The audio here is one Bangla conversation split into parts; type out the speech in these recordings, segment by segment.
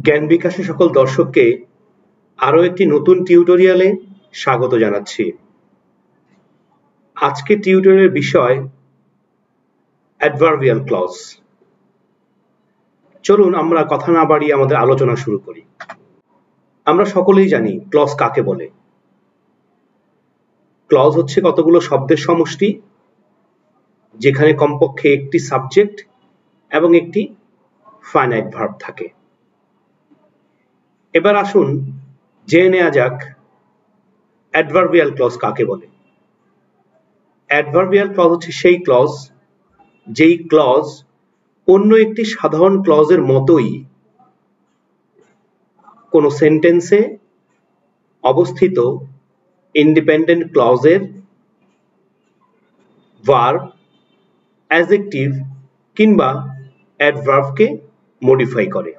জ্ঞান বিকাশের সকল দর্শককে আরো একটি নতুন টিউটোরিয়ালে স্বাগত জানাচ্ছি। আজকে টিউটোরিয়ালের বিষয় অ্যাডভার্বিয়াল ক্লজ। চলুন আমরা কথা না বাড়িয়ে আমাদের আলোচনা শুরু করি। আমরা সকলেই জানি ক্লজ কাকে বলে। ক্লজ হচ্ছে কতগুলো শব্দের সমষ্টি যেখানে কমপক্ষে একটি সাবজেক্ট এবং একটি ফাইনাইট ভার্ব থাকে। এবার আসুন জেনে নেওয়া যাক অ্যাডভার্বিয়াল ক্লজ কাকে বলে। অ্যাডভার্বিয়াল ক্লজ হচ্ছে সেই ক্লজ যেই ক্লজ অন্য একটি সাধারণ ক্লজের মতোই কোন সেন্টেন্সে অবস্থিত ইন্ডিপেন্ডেন্ট ক্লজের ভার্ব, অ্যাডজেক্টিভ কিংবা অ্যাডভার্বকে মডিফাই করে।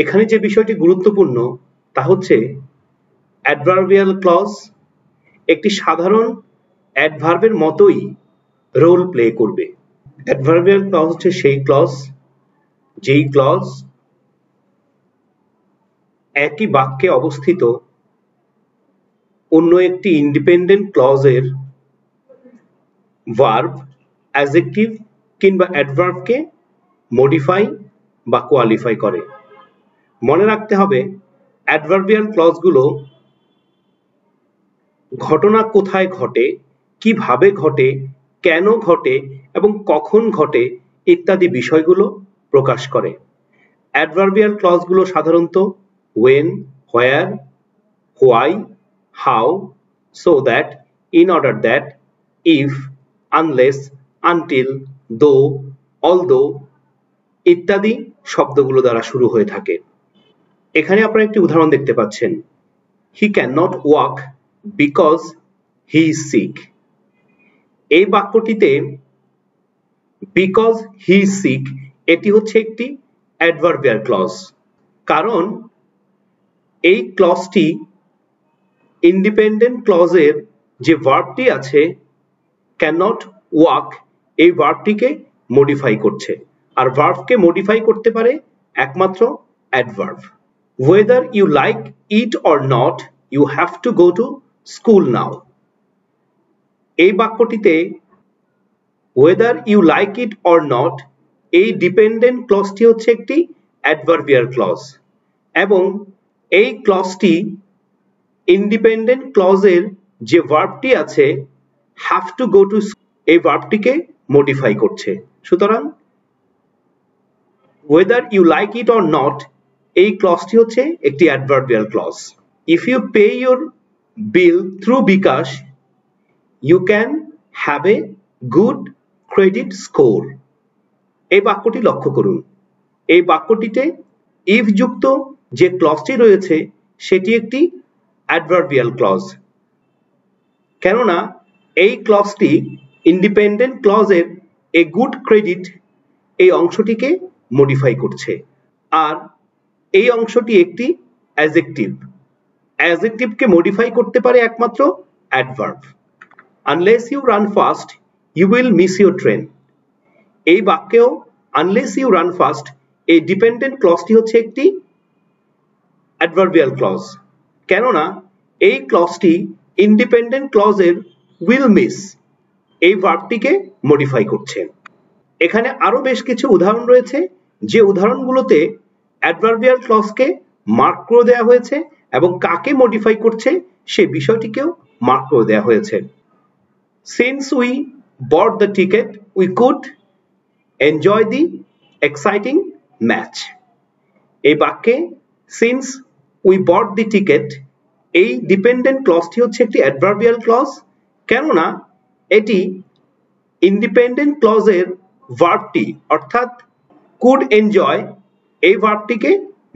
এখানে যে বিষয়টি গুরুত্বপূর্ণ তা হচ্ছে অ্যাডভার্বিয়াল ক্লজ একটি সাধারণ অ্যাডভার্বের মতোই রোল প্লে করবে। অ্যাডভার্বিয়াল ক্লজ হচ্ছে সেই ক্লজ যেই ক্লজ একই বাক্যে অবস্থিত অন্য একটি ইন্ডিপেন্ডেন্ট ক্লজের ভার্ব, অ্যাডজেক্টিভ কিংবা অ্যাডভার্বকে মডিফাই বা কোয়ালিফাই করে। মনে রাখতে হবে অ্যাডভার্বিয়াল ক্লজগুলো ঘটনা কোথায় ঘটে, কিভাবে ঘটে, কেন ঘটে এবং কখন ঘটে ইত্যাদি বিষয়গুলো প্রকাশ করে। অ্যাডভার্বিয়াল ক্লজগুলো সাধারণত when, where, why, how, so that, in order that, if, unless, until, though, although ইত্যাদি শব্দগুলো দ্বারা শুরু হয়ে থাকে। এখানে আপনারা একটি উদাহরণ দেখতে পাচ্ছেন, he cannot walk because he is sick। এই বাক্যটিতে because he is sick এটি হচ্ছে একটি অ্যাডভার্বিয়াল ক্লজ, কারণ এই ক্লজটি ইন্ডিপেন্ডেন্ট ক্লজের যে ভার্বটি আছে cannot walk এই ভার্বটিকে মডিফাই করছে, আর ভার্বকে মডিফাই করতে পারে একমাত্র adverb. whether you like it or not you have to go to school now। এই বাক্যটিতে whether you like it or not এই ডিপেন্ডেন্ট ক্লজটি হচ্ছে একটি অ্যাডভার্বিয়াল ক্লজ এবং এই ক্লজটি ইন্ডিপেন্ডেন্ট ক্লজের যে ভার্বটি আছে হ্যাভ টু গো টু এই ভার্বটিকে মডিফাই করছে। সুতরাং whether you like it or not এই ক্লজটি হচ্ছে একটি adverbial clause. if you pay your bill through bikash you can have a good credit score। এই বাক্যটি লক্ষ্য করুন, এই বাক্যটিতে if যুক্ত যে ক্লজটি রয়েছে সেটি একটি অ্যাডভার্বিয়াল ক্লজ, কেননা এই ক্লজটি ইন্ডিপেন্ডেন্ট ক্লজের এ গুড ক্রেডিট এই অংশটিকে মডিফাই করছে, আর এই অংশটি একটি অ্যাডজেক্টিভ, অ্যাডজেক্টিভকে মডিফাই করতে পারে একমাত্র adverb. unless you run fast you will miss your train। এই বাক্যেও unless you run fast এই ডিপেন্ডেন্ট ক্লজটি হচ্ছে একটি অ্যাডভার্বিয়াল ক্লজ, কেননা এই ক্লজটি ইন্ডিপেন্ডেন্ট ক্লজের will miss এই ভার্বটিকে মডিফাই করছে। এখানে আরো বেশ কিছু উদাহরণ রয়েছে যে উদাহরণগুলোতে অ্যাডভার্বিয়াল ক্লজকে মার্ক করে দেওয়া হয়েছে এবং কাকে মডিফাই করছে সে বিষয়টিকেও মার্ক করে দেওয়া হয়েছে। since we bought the ticket we could enjoy the exciting match। এই বাক্যে since we bought the ticket এই ডিপেন্ডেন্ট ক্লজটি হচ্ছে একটি অ্যাডভার্বিয়াল ক্লজ, কেননা এটি ইন্ডিপেন্ডেন্ট ক্লজের ভার্বটি অর্থাৎ could enjoy এই ভার্বটিকে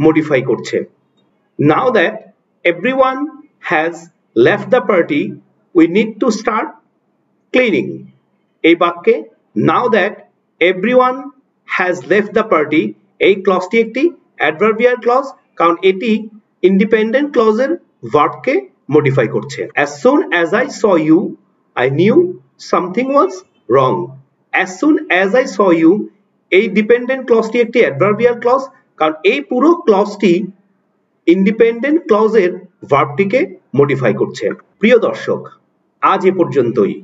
মডিফাই করছে। now that everyone has left the party we need to start cleaning। এই বাক্যে now that everyone has left the party এই ক্লজটি একটি অ্যাডভার্বিয়াল ক্লজ, কারণ এটি ইন্ডিপেন্ডেন্ট ক্লজের ভার্বকে মডিফাই করছে। as soon as I saw you I knew something was wrong। as soon as I saw you এই ডিপেন্ডেন্ট ক্লজটি একটি অ্যাডভার্বিয়াল ক্লজ, কারণ এই পুরো ক্লজটি ইন্ডিপেন্ডেন্ট ক্লজের ভার্বটিকে মডিফাই করছে। প্রিয় দর্শক, আজ এ পর্যন্তই।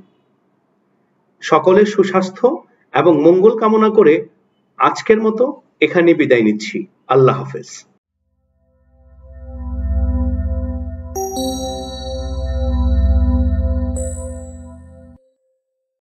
সকলের সুস্বাস্থ্য এবং মঙ্গল কামনা করে আজকের মতো এখানে বিদায় নিচ্ছি। আল্লাহ হাফেজ।